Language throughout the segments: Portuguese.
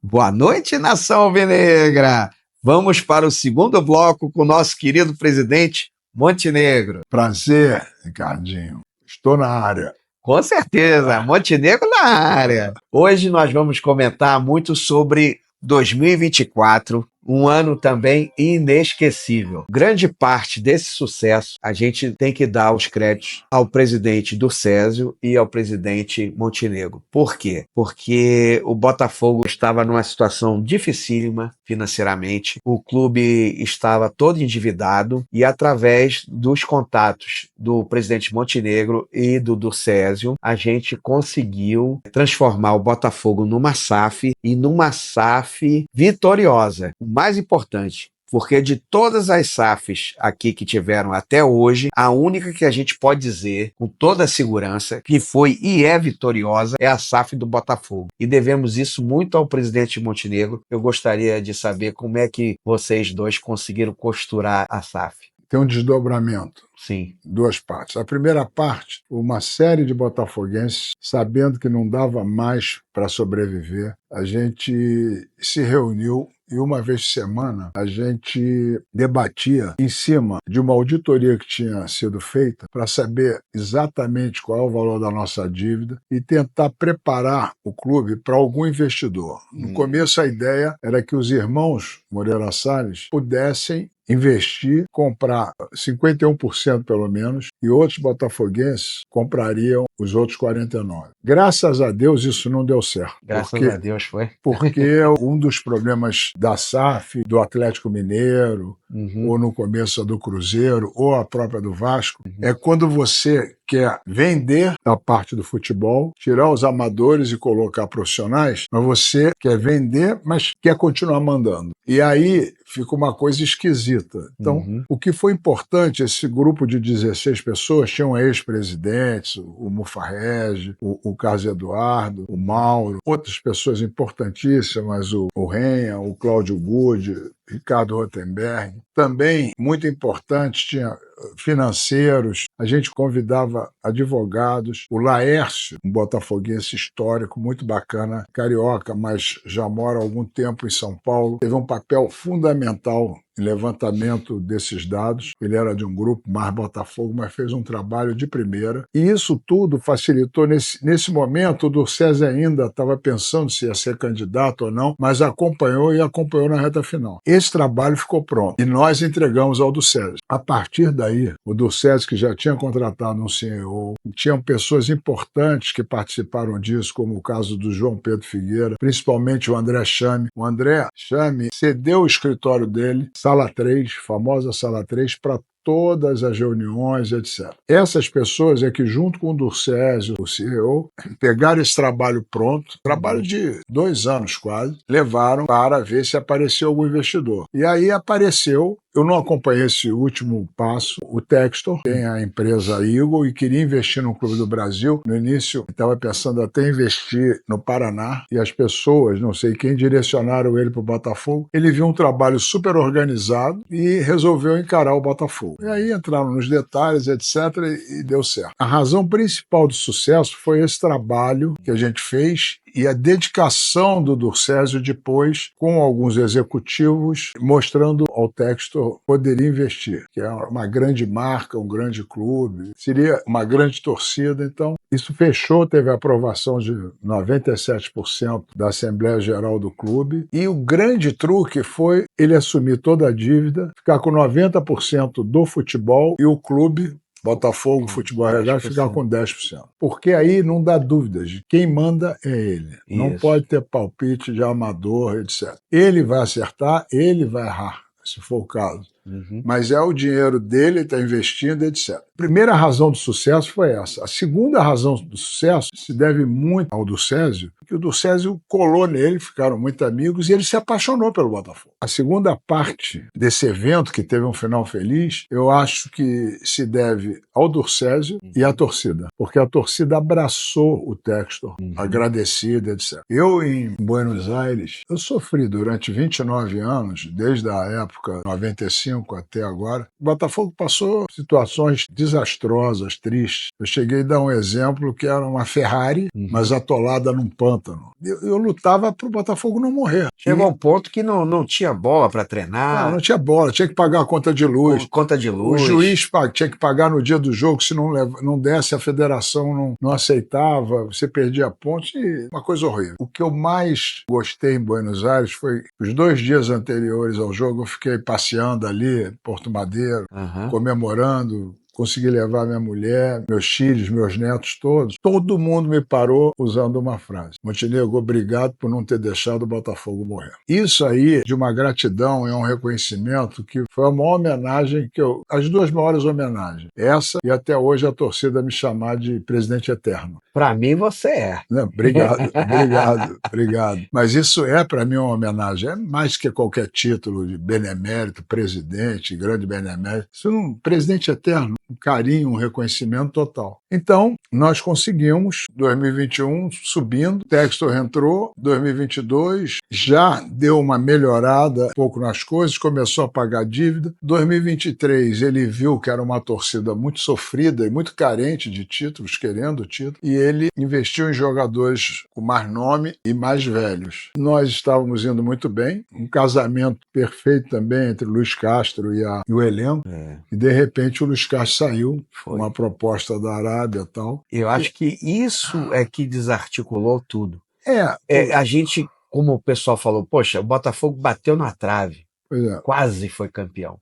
Boa noite, nação alvinegra! Vamos para o segundo bloco com o nosso querido presidente Montenegro. Prazer, Ricardinho. Estou na área. Com certeza, Montenegro na área. Hoje nós vamos comentar muito sobre 2024, um ano também inesquecível. Grande parte desse sucesso a gente tem que dar os créditos ao presidente Durcésio e ao presidente Montenegro. Por quê? Porque o Botafogo estava numa situação dificílima financeiramente, o clube estava todo endividado e através dos contatos do presidente Montenegro e do Durcésio, a gente conseguiu transformar o Botafogo numa SAF e numa SAF vitoriosa. O mais importante, porque de todas as SAFs aqui que tiveram até hoje, a única que a gente pode dizer com toda a segurança que foi e é vitoriosa é a SAF do Botafogo. E devemos isso muito ao presidente Montenegro. Eu gostaria de saber como é que vocês dois conseguiram costurar a SAF. Tem um desdobramento. Sim. Duas partes. A primeira parte, uma série de botafoguenses, sabendo que não dava mais para sobreviver, a gente se reuniu e uma vez por semana a gente debatia em cima de uma auditoria que tinha sido feita para saber exatamente qual é o valor da nossa dívida e tentar preparar o clube para algum investidor. No começo a ideia era que os irmãos Moreira Salles pudessem investir, comprar 51% pelo menos, e outros botafoguenses comprariam os outros 49%. Graças a Deus isso não deu certo. Graças a Deus foi. Porque um dos problemas da SAF, do Atlético Mineiro, ou no começo do Cruzeiro, ou a própria do Vasco, é quando você quer vender a parte do futebol, tirar os amadores e colocar profissionais, mas você quer vender, mas quer continuar mandando. E aí fica uma coisa esquisita. Então, o que foi importante, esse grupo de 16 pessoas, tinham ex-presidentes, o Mufarrege, o Carlos Eduardo, o Mauro, outras pessoas importantíssimas, o Renha, o Cláudio Gude, Ricardo Rotenberg. Também, muito importante, tinha financeiros, a gente convidava advogados, o Laércio, um botafoguense histórico, muito bacana, carioca, mas já mora há algum tempo em São Paulo, teve um papel fundamental em levantamento desses dados. Ele era de um grupo mais Botafogo, mas fez um trabalho de primeira. E isso tudo facilitou. Nesse momento, o Durcésio ainda estava pensando se ia ser candidato ou não, mas acompanhou na reta final. Esse trabalho ficou pronto e nós entregamos ao Durcésio. A partir daí, o Durcésio, que já tinha contratado um CEO, tinham pessoas importantes que participaram disso, como o caso do João Pedro Figueira, principalmente o André Chame. O André Chame cedeu o escritório dele, Sala 3, famosa Sala 3, para todas as reuniões, etc. Essas pessoas é que, junto com o Durcésio, o CEO, pegaram esse trabalho pronto, trabalho de 2 anos quase, levaram para ver se apareceu algum investidor. E aí apareceu. Eu não acompanhei esse último passo. O Textor tem a empresa Eagle e queria investir no Clube do Brasil. No início, estava pensando até investir no Paraná. E as pessoas, não sei quem, direcionaram ele para o Botafogo. Ele viu um trabalho super organizado e resolveu encarar o Botafogo. E aí entraram nos detalhes, etc., e deu certo. A razão principal do sucesso foi esse trabalho que a gente fez e a dedicação do Durcésio depois, com alguns executivos, mostrando ao Textor poderia investir, que é uma grande marca, um grande clube, seria uma grande torcida. Então, isso fechou, teve a aprovação de 97% da Assembleia Geral do clube, e o grande truque foi ele assumir toda a dívida, ficar com 90% do futebol e o clube Botafogo, Futebol Regata, ficar com 10%. Porque aí não dá dúvidas de quem manda é ele. Isso. Não pode ter palpite de amador, etc. Ele vai acertar, ele vai errar, se for o caso. Mas é o dinheiro dele, ele está investindo, etc. A primeira razão do sucesso foi essa. A segunda razão do sucesso se deve muito ao Durcésio, que o Durcésio colou nele, ficaram muito amigos, e ele se apaixonou pelo Botafogo. A segunda parte desse evento, que teve um final feliz, eu acho que se deve ao Durcésio e à torcida, porque a torcida abraçou o Textor, agradecida, etc. Eu, em Buenos Aires, eu sofri durante 29 anos, desde a época 95 até agora. O Botafogo passou situações desastrosas, tristes. Eu cheguei a dar um exemplo que era uma Ferrari, mas atolada num pântano. Eu lutava para o Botafogo não morrer. Chegou um ponto que não tinha bola para treinar. Não tinha bola, tinha que pagar a conta de luz. Conta de luz. O juiz tinha que pagar no dia do jogo, se não desse, a federação não aceitava, você perdia pontos, e uma coisa horrível. O que eu mais gostei em Buenos Aires foi os 2 dias anteriores ao jogo, eu fiquei passeando ali, Porto Madeiro, comemorando. Consegui levar minha mulher, meus filhos, meus netos todos. Todo mundo me parou usando uma frase. Montenegro, obrigado por não ter deixado o Botafogo morrer. Isso aí, de uma gratidão, é um reconhecimento que foi a maior homenagem as 2 maiores homenagens. Essa e até hoje a torcida me chamar de presidente eterno. Para mim você é. Obrigado. Mas isso é para mim uma homenagem. É mais que qualquer título de benemérito, presidente, grande benemérito. Isso não, presidente eterno. Um carinho, um reconhecimento total. Então, nós conseguimos, 2021, subindo, Textor entrou, 2022 já deu uma melhorada um pouco nas coisas, começou a pagar dívida. 2023 ele viu que era uma torcida muito sofrida e muito carente de títulos, querendo título, e ele investiu em jogadores com mais nome e mais velhos. Nós estávamos indo muito bem, um casamento perfeito também entre o Luiz Castro e o elenco, e de repente o Luiz Castro saiu, uma proposta da Arábia e tal. Eu acho que isso é que desarticulou tudo. A gente, como o pessoal falou, poxa, o Botafogo bateu na trave, quase foi campeão.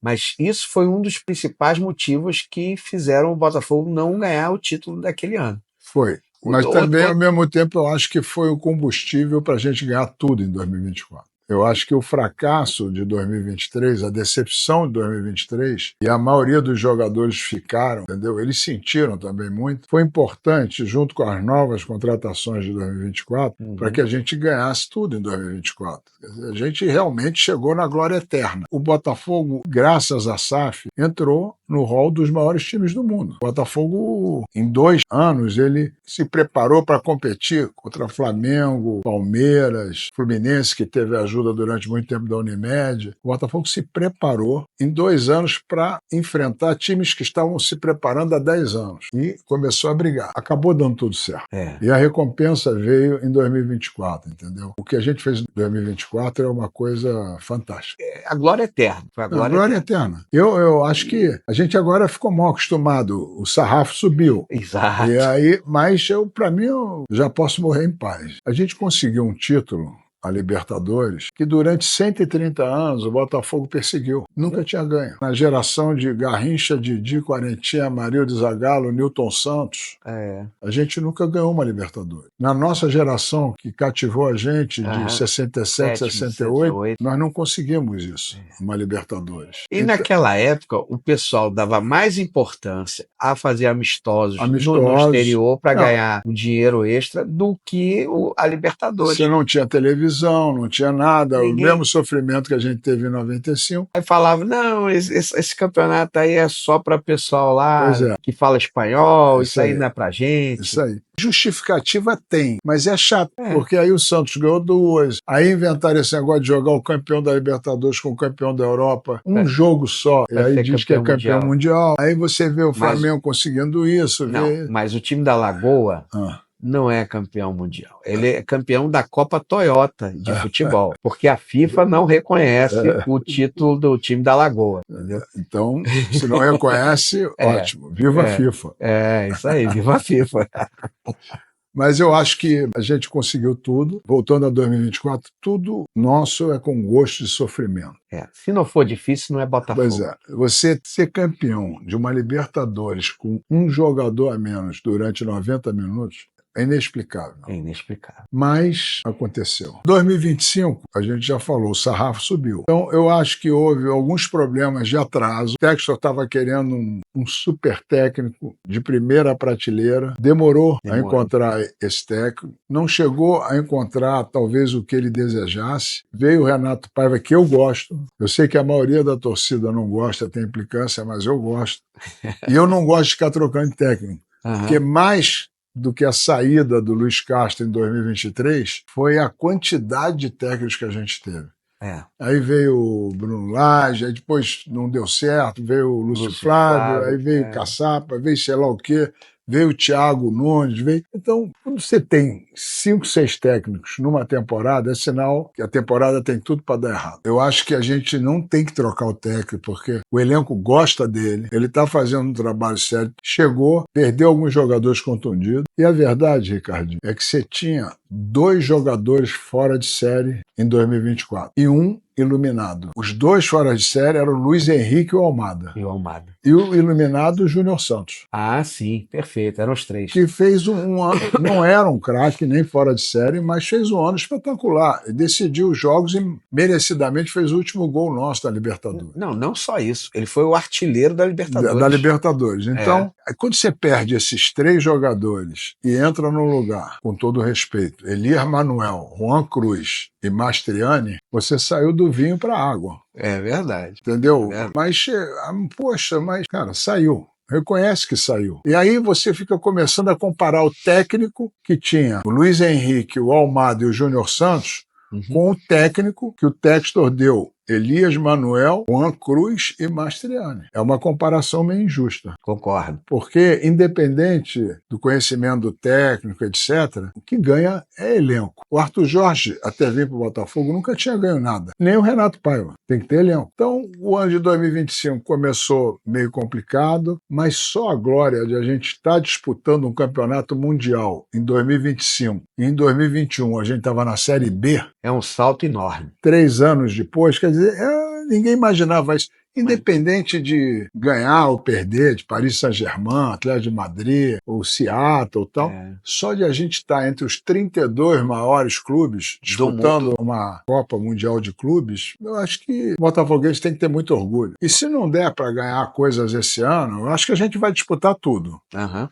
Mas isso foi um dos principais motivos que fizeram o Botafogo não ganhar o título daquele ano. Foi. Mas também, ao mesmo tempo, eu acho que foi o combustível para a gente ganhar tudo em 2024. Eu acho que o fracasso de 2023, a decepção de 2023, e a maioria dos jogadores ficaram, entendeu? Eles sentiram também muito. Foi importante, junto com as novas contratações de 2024, para que a gente ganhasse tudo em 2024. A gente realmente chegou na glória eterna. O Botafogo, graças à SAF, entrou no hall dos maiores times do mundo. O Botafogo, em 2 anos, ele se preparou para competir contra Flamengo, Palmeiras, Fluminense, que teve ajuda durante muito tempo da Unimed. O Botafogo se preparou em 2 anos para enfrentar times que estavam se preparando há 10 anos. E começou a brigar. Acabou dando tudo certo. E a recompensa veio em 2024, entendeu? O que a gente fez em 2024 é uma coisa fantástica. A glória eterna. Foi a glória eterna. Eu acho que a gente agora ficou mal acostumado. O sarrafo subiu. Exato. E aí, mas para mim, eu já posso morrer em paz. A gente conseguiu um título, a Libertadores, que durante 130 anos o Botafogo perseguiu. Nunca tinha ganho. Na geração de Garrincha, Didi, Quarentinha, Amarildo, Zagallo, Newton Santos, a gente nunca ganhou uma Libertadores. Na nossa geração, que cativou a gente de 67, 68, nós não conseguimos isso, uma Libertadores. E naquela época, o pessoal dava mais importância a fazer amistosos no exterior para ganhar um dinheiro extra do que a Libertadores. Você não tinha televisão, não tinha nada, o mesmo sofrimento que a gente teve em 95. Aí falava, não, esse campeonato aí é só para pessoal lá que fala espanhol, isso aí não é pra gente. Isso aí. Justificativa tem, mas é chato, porque aí o Santos ganhou 2, aí inventaram esse negócio de jogar o campeão da Libertadores com o campeão da Europa, um jogo só, e aí diz que é campeão mundial. Aí você vê o Flamengo conseguindo isso. Mas o time da Lagoa não é campeão mundial. Ele é campeão da Copa Toyota de futebol, porque a FIFA não reconhece o título do time da Lagoa. Entendeu? Então, se não reconhece, ótimo. Viva a FIFA. Isso aí, viva a FIFA. Mas eu acho que a gente conseguiu tudo. Voltando a 2024, tudo nosso é com gosto de sofrimento. Se não for difícil, não é Botafogo. Pois é. Você ser campeão de uma Libertadores com um jogador a menos durante 90 minutos é inexplicável. É inexplicável. Mas aconteceu. 2025, a gente já falou, o sarrafo subiu. Então, eu acho que houve alguns problemas de atraso. O Textor estava querendo um super técnico de primeira prateleira. Demorou a encontrar esse técnico. Não chegou a encontrar, talvez, o que ele desejasse. Veio o Renato Paiva, que eu gosto. Eu sei que a maioria da torcida não gosta, tem implicância, mas eu gosto. E eu não gosto de ficar trocando de técnico. Porque mais do que a saída do Luiz Castro em 2023 foi a quantidade de técnicos que a gente teve. É. Aí veio o Bruno Lage, aí depois não deu certo, veio o Lúcio Flávio, aí veio o Caçapa, veio sei lá o quê, veio o Thiago Nunes, veio... Então, quando você tem 5, 6 técnicos numa temporada, é sinal que a temporada tem tudo para dar errado. Eu acho que a gente não tem que trocar o técnico, porque o elenco gosta dele, ele está fazendo um trabalho sério, chegou, perdeu alguns jogadores contundidos, e a verdade, Ricardinho, é que você tinha 2 jogadores fora de série em 2024 e um iluminado. Os 2 fora de série eram o Luiz Henrique e o Almada. E o iluminado, o Júnior Santos. Ah, sim, perfeito, eram os 3. Que fez um ano, não era um craque nem fora de série, mas fez um ano espetacular. E decidiu os jogos e merecidamente fez o último gol nosso da Libertadores. Não só isso. Ele foi o artilheiro da Libertadores. Da Libertadores. Então, quando você perde esses 3 jogadores e entra no lugar, com todo respeito, Elias Manuel, Juan Cruz e Mastriani, você saiu do vinho para a água. É verdade. Entendeu? Mas, poxa, cara, saiu. Reconhece que saiu. E aí você fica começando a comparar o técnico que tinha o Luiz Henrique, o Almada e o Júnior Santos com o técnico que o Textor deu Elias Manuel, Juan Cruz e Mastriani. É uma comparação meio injusta. Concordo. Porque, independente do conhecimento do técnico, etc., o que ganha é elenco. O Arthur Jorge, até vir para o Botafogo, nunca tinha ganho nada. Nem o Renato Paiva. Tem que ter elenco. Então, o ano de 2025 começou meio complicado, mas só a glória de a gente estar disputando um campeonato mundial em 2025 e em 2021 a gente estava na Série B. É um salto enorme. 3 anos depois, quer dizer, ninguém imaginava isso. Independente de ganhar ou perder, de Paris Saint-Germain, Atlético de Madrid, ou Seattle e tal, só de a gente estar entre os 32 maiores clubes disputando uma Copa Mundial de Clubes, eu acho que o botafoguense tem que ter muito orgulho. E se não der para ganhar coisas esse ano, eu acho que a gente vai disputar tudo.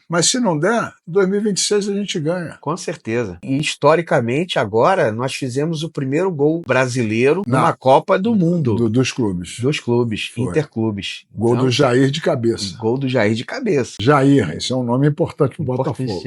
Mas se não der, 2026 a gente ganha. Com certeza. E historicamente, agora, nós fizemos o primeiro gol brasileiro numa Copa do Mundo. Dos clubes. Dos clubes. Interclubes. Gol então, do Jair de cabeça. Gol do Jair de cabeça. Jair, esse é um nome importante para o Botafogo.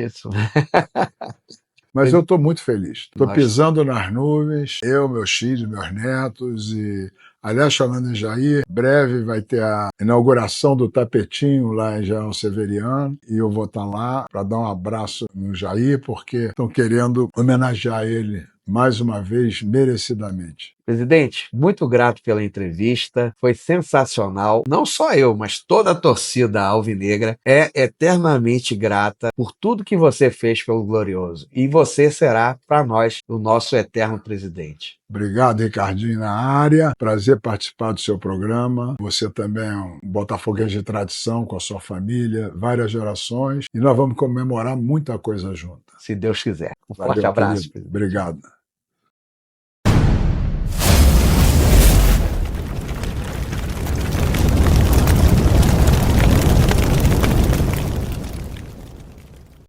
Mas eu estou muito feliz. Estou pisando nas nuvens, eu, meus filhos, meus netos e... Aliás, falando em Jair, breve vai ter a inauguração do tapetinho lá em General Severiano e eu vou estar lá para dar um abraço no Jair, porque estão querendo homenagear ele mais uma vez, merecidamente. Presidente, muito grato pela entrevista, foi sensacional. Não só eu, mas toda a torcida alvinegra é eternamente grata por tudo que você fez pelo Glorioso. E você será, para nós, o nosso eterno presidente. Obrigado, Ricardinho, na área. Prazer participar do seu programa. Você também é um botafoguense de tradição com a sua família, várias gerações. E nós vamos comemorar muita coisa junto. Se Deus quiser. Um forte abraço. Obrigado.